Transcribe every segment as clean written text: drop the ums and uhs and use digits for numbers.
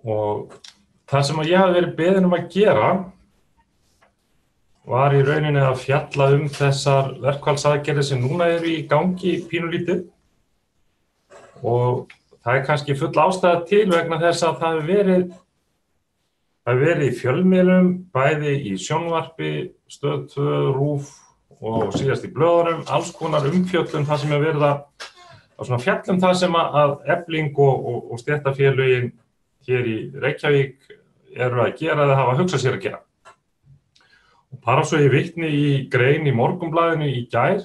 Og það sem ég hafði verið beðinn að gera var í rauninni að fjalla þessar verkfallsaðgerðir sem núna eru í gangi pínulítið. Og það kannski full ástæða til vegna þess að það hefur verið í fjölmiðlum, bæði í sjónvarpi, Stöð 2, RÚV og síðast í blöðunum, alls konar umfjöllun það sem hefur verið að svona fjalla það sem að Efling og stéttarfélögin hér í Reykjavík eru að gera eða hafa hugsað sér að gera. Og bara svo ég vitni í grein í Morgunblaðinu í gær,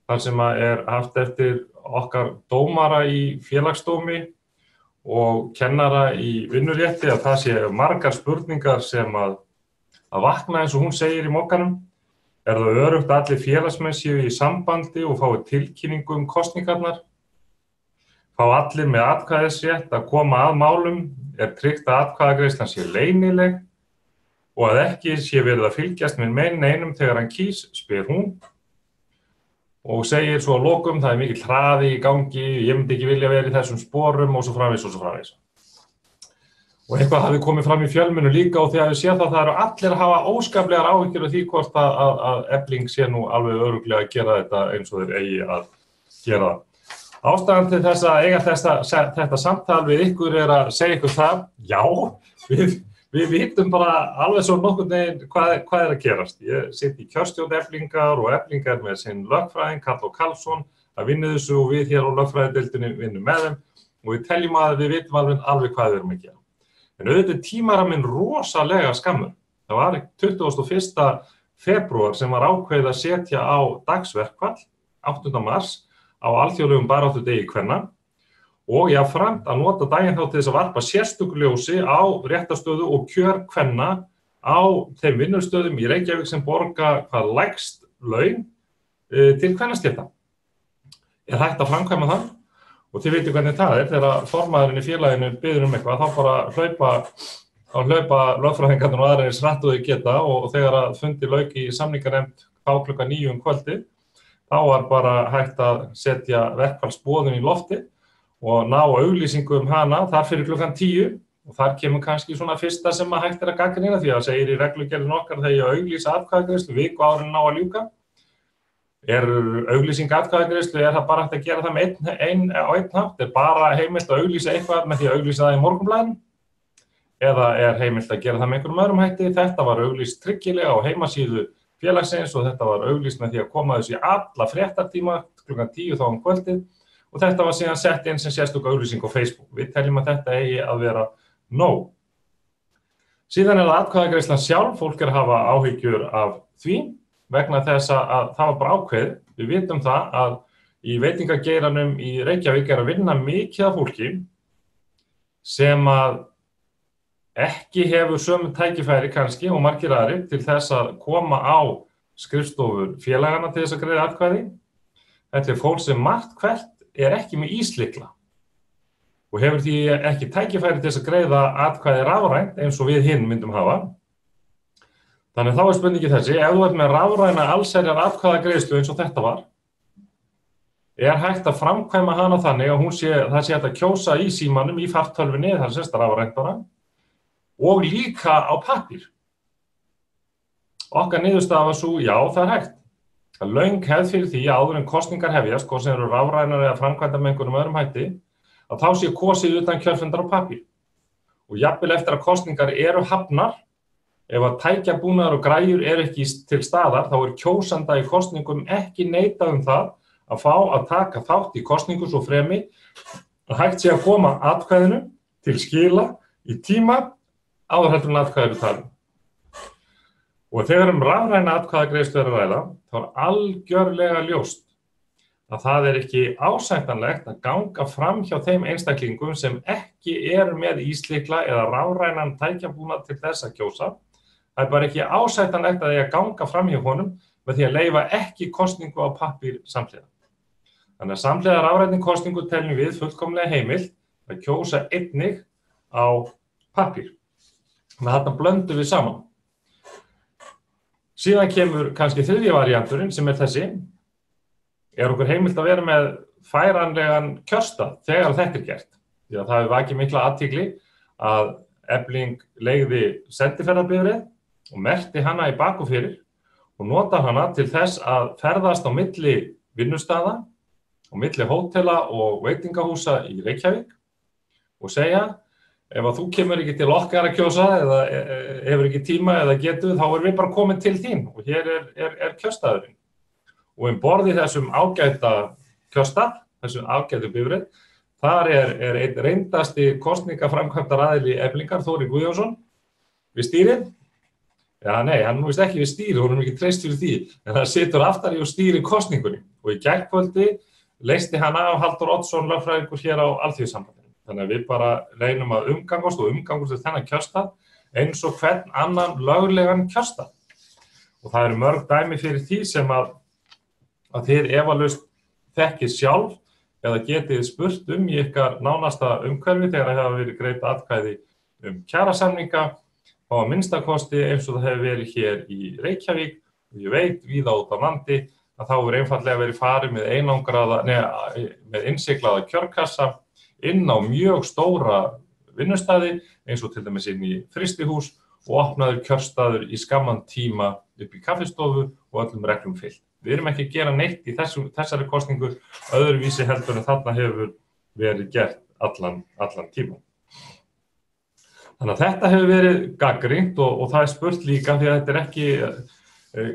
þar sem er haft eftir okkar dómara í félagsdómi og kennara í vinnurétti að það sé margar spurningar sem að vakna eins og hún segir í Mogganum. Er það öruggt að allir félagsmenn séu í sambandi og fái tilkynningu kosningarnar? Fá allir með atkvæðisrétt að koma að málum? Er tryggt að atkvæðagreiðslan sé leynileg og að ekki sé verið að fylgjast með neinum þegar hann kýs, spyr hún. Og segir svo að lokum, það mikill hraði í gangi, ég myndi ekki vilja vera í þessum sporum og svo framvegis og svo framvegis. Og eitthvað hafi komið fram í fjölmiðlum líka og þegar við séð það eru allir að hafa óskaplegar áhyggjur af því hvort að Efling sé nú alveg örugglega að gera þetta eins og þeir eigi að gera það. Ástæðan til þess að eiga þetta samtal við ykkur að segja ykkur það, já, við vitum bara alveg svo nokkurn veginn hvað að gerast. Ég sitt í kjörstjórn Eflingar og Eflingar með sinn lögfræðing, Karl Karlsson, að vinna þessu og við hér á lögfræðideildinni vinnum með þeim og við teljum að við vitum alveg hvað við erum að gera. En auðvitað tímaraminn rosalega skammur. Það var 21. febrúar sem var ákveðið að setja á dagsverkfall, 8. mars, á alþjóðlegum baráttudegi kvenna og jafnframt að nota daginn þá til þess að varpa sérstöku ljósi á réttarstöðu og kjör kvenna á þeim vinnustöðum í Reykjavík sem borga hvað lægst laun til kvennastétta. Er hægt að framkvæma það? Og þið veitir hvernig það þegar formaðurinn í félaginu biður eitthvað, þá bara hlaupa lögfræðingarnir og aðrir eins hratt og þau geta og þegar að fundi lauk í samninganefnd klukkan 9 kvöldið, þá var bara hægt að setja verkfallsboðun í lofti og ná auglýsingu hana þar fyrir klukkan 10 og þar kemur kannski svona fyrsta sem að hægt að gagnrýna því að segir í reglugerðin okkar þegar ég auglýsa atkvæðagreiðslu viku áður en ná að ljúka. Er auglýsing atkvæðagreiðslu, er það bara hægt að gera það með á einn hátt? Er bara heimilt að auglýsa eitthvað með því að auglýsa það í Morgunblaðinu? Eða er heimilt að gera það með einhverjum öðrum hætti? Þetta var auglýst tryggilega á heimasíðu félagsins og þetta var auglýst með því að koma þessu í alla fréttatíma klukkan 10 þá kvöldið og þetta var síðan sett inn sem sérstök auglýsing á Facebook. Við teljum að þetta eigi að vera nóg. Síðan er það atkvæðagreiðslan sjálf, fólk er að hafa áhyggjur af því vegna þess að það var bara ákveðið. Við vitum það að í veitingageiranum í Reykjavík er að vinna mikið af fólki sem að ekki hefur sömu tækifæri kannski og margir aðrir til þess að koma á skrifstofur félagana til þess að greiða atkvæði. Þetta fólk sem margt hvert er ekki með íslykla og hefur því ekki tækifæri til þess að greiða atkvæði rafrænt eins og við hinn myndum hafa. Þannig þá spurningi þessi, ef þú ert með rafræna allsherjar atkvæðagreiðslu eins og þetta var, er hægt að framkvæma hana þannig að það sé hægt að kjósa í símanum, í fartölvunni, það sést rafrænt bara, og líka á pappír. Okkar niðurstaða var svo, já, það er hægt. Það löng hefð fyrir því að áður en kosningar hefjast, hvort sem eru rafrænar eða framkvæmdar með einhverjum öðrum hætti, að þá sé kosið utan kjörfundar á pappír. Og jafnvel eftir að kosningar eru hafnar, ef að tækjabúnaður og græjur eru ekki til staðar, þá er kjósanda í kosningum ekki neitað það að fá að taka þátt í kosningu svo fremi að hægt sé að koma atkvæðinu til skila í tíma áður heldur en atkvæði eru talin. Og þegar rafræna atkvæðagreiðslu er að ræða, þá er algjörlega ljóst að það er ekki ásættanlegt að ganga fram hjá þeim einstaklingum sem ekki eru með íslykla eða rafrænan tækjabúnað til þess að kjósa. Það er bara ekki ásættanlegt að ganga fram hjá honum með því að leyfa ekki kosningu á pappír samhliða. Þannig að samhliða rafrænni kosningu teljum við fullkomlega heimilt að kjósa einnig á pappír. Þannig að þarna blöndum við saman. Síðan kemur kannski þriðji varianturinn sem er þessi. Er okkur heimilt að vera með færanlegan kjörstað þegar þetta er gert? Því að það hefur vakið mikla athygli að Efling leigði sendiferðabifreið og merkti hana í bak og fyrir og notar hana til þess að ferðast á milli vinnustaða og milli hótela og veitingahúsa í Reykjavík og segja ef að þú kemur ekki til okkar að kjósa eða hefur ekki tíma eða getu þá erum við bara komin til þín og hér er kjörstaðurinn. Og borð í þessum ágæta kjörstað, þessum ágætu bifreið, þar er einn reyndasti kosningaframkvæmdaraðili Eflingar, Þórir Guðjónsson, við stýrið. Já, nei, hann víst ekki við stýrið, honum ekki treyst fyrir því, en hann situr aftar í og stýrir kosningunni. Og í gærkvöldi leysti hann af Halldór Oddsson lögfræðingur hér á Alþýðusambandinu. Þannig að við bara reynum að umgangast við þennan kjörstað eins og hvern annan löglegan kjörstað. Og það eru mörg dæmi fyrir því sem að þið efalaust þekkið sjálf eða getið spurt í ykkar nánasta umhverfi þegar það hafa verið greidd atkvæði kjarasamninga og að minnstakosti eins og það hefur verið hér í Reykjavík og ég veit víða út á landi að þá hefur einfaldlega verið farið með innsiglaða kjörkassa inn á mjög stóra vinnustæði eins og til dæmis inn í frystihús og opnaður kjörstaður í skamman tíma upp í kaffistofu og öllum reglum fylgt. Við erum ekki að gera neitt í þessari kosningu öðruvísi heldur en þarna hefur verið gert allan tíma. Þannig að þetta hefur verið gagnrýnt og það er spurt líka því að þetta er ekki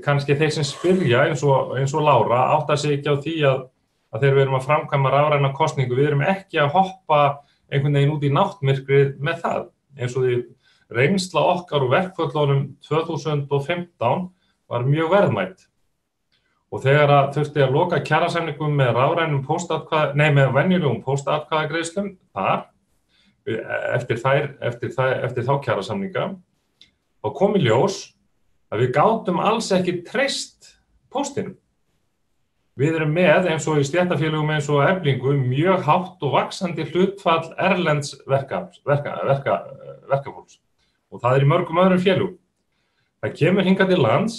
kannski þeir sem spyrja eins og Lára átta sig ekki á því að þegar við erum að framkvæma rafræna kosningu, við erum ekki að hoppa einhvern veginn út í náttmyrkrið með það. Eins og því reynsla okkar úr verkföllunum 2015 var mjög verðmætt. Og þegar þurfti að loka kjarasamningum með með venjulegum póstatkvæðagreiðslum þar, eftir þá kjarasamninga, þá kom í ljós að við gátum alls ekki treyst póstinum. Við erum með, eins og í stéttarfélögum eins og Eflingu, mjög hátt og vaxandi hlutfall erlends verkafólks. Og það í mörgum öðrum félögum. Það kemur hingað til lands,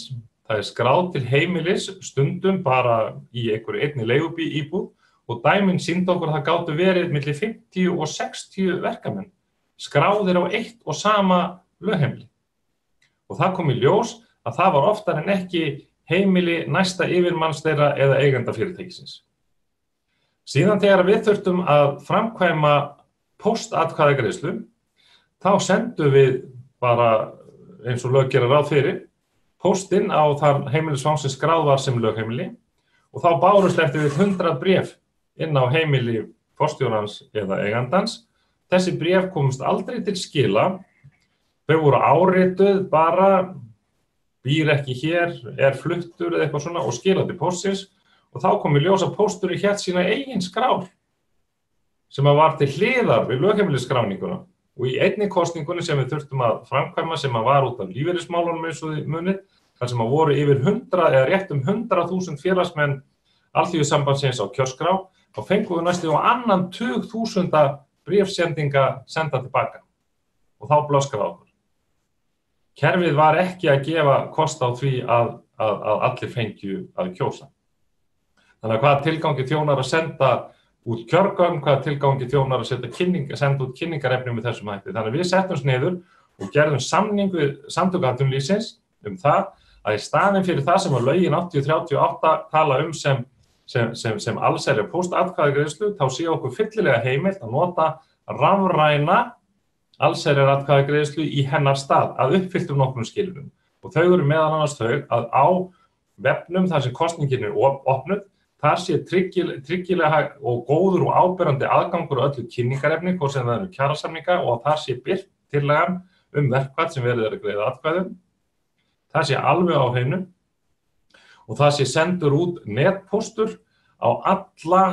það skráð til heimilis stundum bara í einhverju einni leigubílíbúð og dæmin sýndu okkur að það gátu verið milli 50 og 60 verkamenn skráðir á eitt og sama lögheimili. Og það kom í ljós að það var oftar en ekki heimili næsta yfirmanns þeirra eða eigenda fyrirtækisins. Síðan þegar við þurftum að framkvæma póstatkvæðagreiðslu, þá sendum við bara eins og lög gera ráð fyrir póstinn á þar heimilisfang sem skráð var sem lögheimili og þá bárust eftir við 100 bréf inn á heimili forstjórans eða eigandans. Þessi bréf komust aldrei til skila, þau voru árituð bara býr ekki hér, fluttur eða eitthvað svona og skilað til póstsins og þá kom í ljós að pósturinn hélt sína eigin skrár sem var til hliðar við lögheimilisskráninguna og í einni kosningunni sem við þurftum að framkvæma sem var út af lífeyrismálunum eins og þið munið, þar sem voru yfir 100 eða rétt 100.000 félagsmenn Alþýðusambandsins á kjörskrá og fengum við næstu á annan 20.000 bréfsendinga senda tilbaka og þá blöskraði okkur. Kerfið var ekki að gefa kost á því að allir fengju að kjósa. Þannig að hvaða tilgangi þjónar að senda út kjörgögn, hvaða tilgangi þjónar að senda út kynningarefni með þessum hætti. Þannig að við settumst niður og gerðum samning við Samtök atvinnulífsins það að í staðinn fyrir það sem lögin 8038 tala sem allsherjar póstatkvæðagreiðslu, þá sé okkur fyllilega heimilt að nota rafræna allsherjaratkvæðagreiðslu í hennar stað að uppfylltum nokkrum skilyrðum. Og þau eru meðal annars þau að á vefnum þar sem kosningin opnuð, þar sé tryggilega og góður og áberandi aðgangur öllu kynningarefni, hvort sem það eru kjarasamninga og að þar sé birt tillagan verkfall sem verið að greiða atkvæðum. Það sé alveg á hreinu og það sé sendur út netpóstur á alla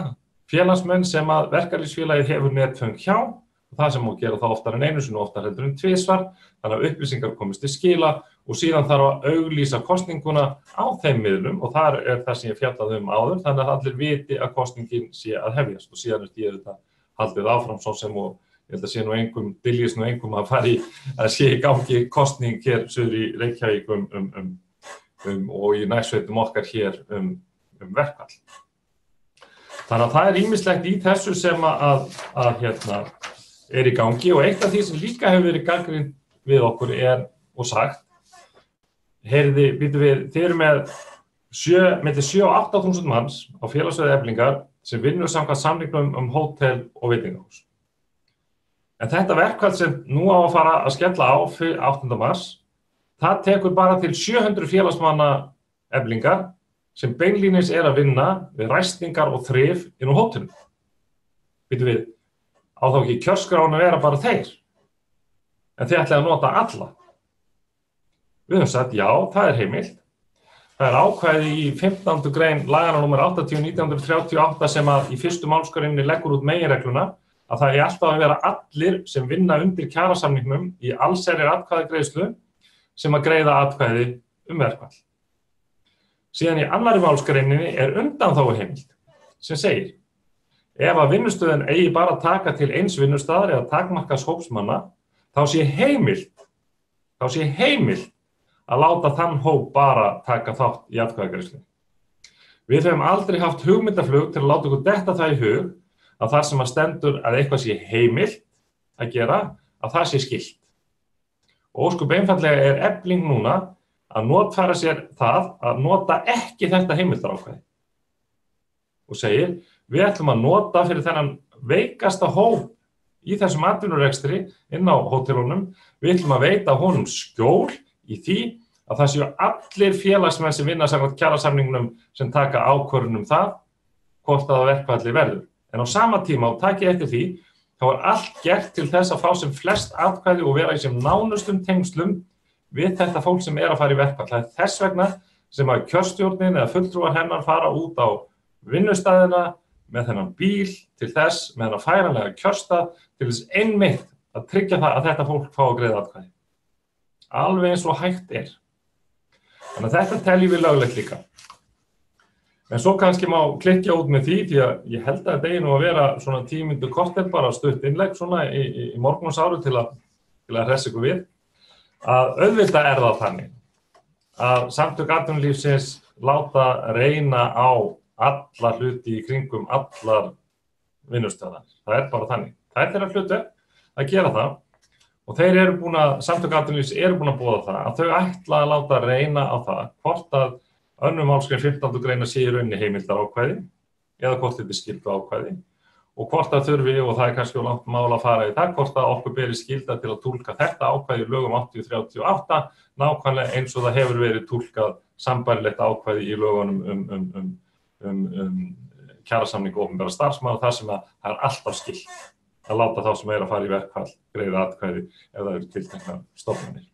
félagsmenn sem að verkalýðsfélagið hefur netföng hjá. Það sem má gera það oftar en einu sinni og oftar heldur en tvisvar, þannig að upplýsingar komist til skila og síðan þarf að auglýsa kosninguna á þeim miðlum og þar það sem ég fjallaði áður, þannig að allir viti að kosningin sé að hefjast og síðan því þetta haldið áfram svo sem og ég held að sé dyljist engum að fara í að sé í gangi kosning hér suður í Reykjavík og í nærsveitum okkar hér verkfall. Þannig að það ýmislegt í þessu sem í gangi og eitt af því sem líka hefur verið gagnrýnt við okkur og sagt, heyrði, býtum við, þið eru með milli 7 og 8.000 manns á Félagsráði Eflingar sem vinnur samkvæmt samningnum hótel og veitingahús. En þetta verkfall sem nú á að fara að skella á 8. mars, það tekur bara til 700 félagsmanna Eflingar sem beinlínis að vinna við ræstingar og þrif inn á hótelum. Býtum við, á þá ekki kjörskráin að vera bara þeir, en þið ætlaði að nota alla. Við höfum sagt, já, það heimilt. Það ákvæði í 15. grein laganna númer 80/1938 sem að í fyrstu málsgreininni leggur út meginregluna að það alltaf að vera allir sem vinna undir kjarasamningnum í allsherjar atkvæðagreiðslu sem að greiða atkvæði verkfall. Síðan í annarri málsgreininni undanþáguheimild sem segir ef að vinnustöðin eigi bara að taka til eins vinnustaðar eða takmarkaðs hóps manna, þá sé heimilt að láta þann hóp bara taka þátt í atkvæðagreiðslu. Við höfum aldrei haft hugmyndaflug til að láta okkur detta það í hug að þar sem að stendur að eitthvað sé heimilt að gera, að það sé skylt. Og ósköp einfaldlega Efling núna að notfæra sér það að nota ekki þetta heimildarákvæði. Og segir, við ætlum að nota fyrir þennan veikasta hóp í þessum atvinnurekstri inn á hótelunum, við ætlum að veita honum skjól í því að það séu allir félagsmenn sem vinna samkvæmt kjarasamningnum sem taka ákvörðun það hvort að verkfalli verður. En á sama tíma og takið eftir því, þá allt gert til þess að fá sem flest atkvæði og vera í sem nánustum tengslum við þetta fólk sem að fara í verkfall. Það þess vegna sem að kjörstjórnin eða fulltrúar hennar fara út á vinnustæðina með þennan bíl til þess, með þennan færanlega kjörstað til þess einmitt að tryggja það að þetta fólk fá að greiða atkvæði. Alveg eins og hægt Þannig að þetta teljum við löglegt líka. En svo kannski má klikja út með því að ég held að þetta nú að vera svona 10 mínútur korter bara stutt innlegg svona í morgunsáru til að hressa ykkur við. Að auðvitað það þannig að Samtök atvinnulífsins láta reyna á alla hluti í kringum allar vinnustöðar. Það bara þannig. Það þeirra hlutverk að gera það. Og Samtök atvinnulífs búin að boða það að þau ætla að láta reyna á það hvort að önnur málsgrein 15. greina sé í rauninni heimildarákvæði eða hvort þetta skylduákvæði og hvort að þurfi, og það kannski langt mál að fara í það, hvort að okkur beri skylda til að túlka þetta ákvæði í lögum 8038 nákvæmlega eins og það hefur verið túlkað sambærilegt ákvæði í lögunum kjarasamning opinberra starfsmanna þar sem að það alltaf skylt að láta þá sem að fara í verkfall greiða atkvæði ef það tilteknar stofnanir.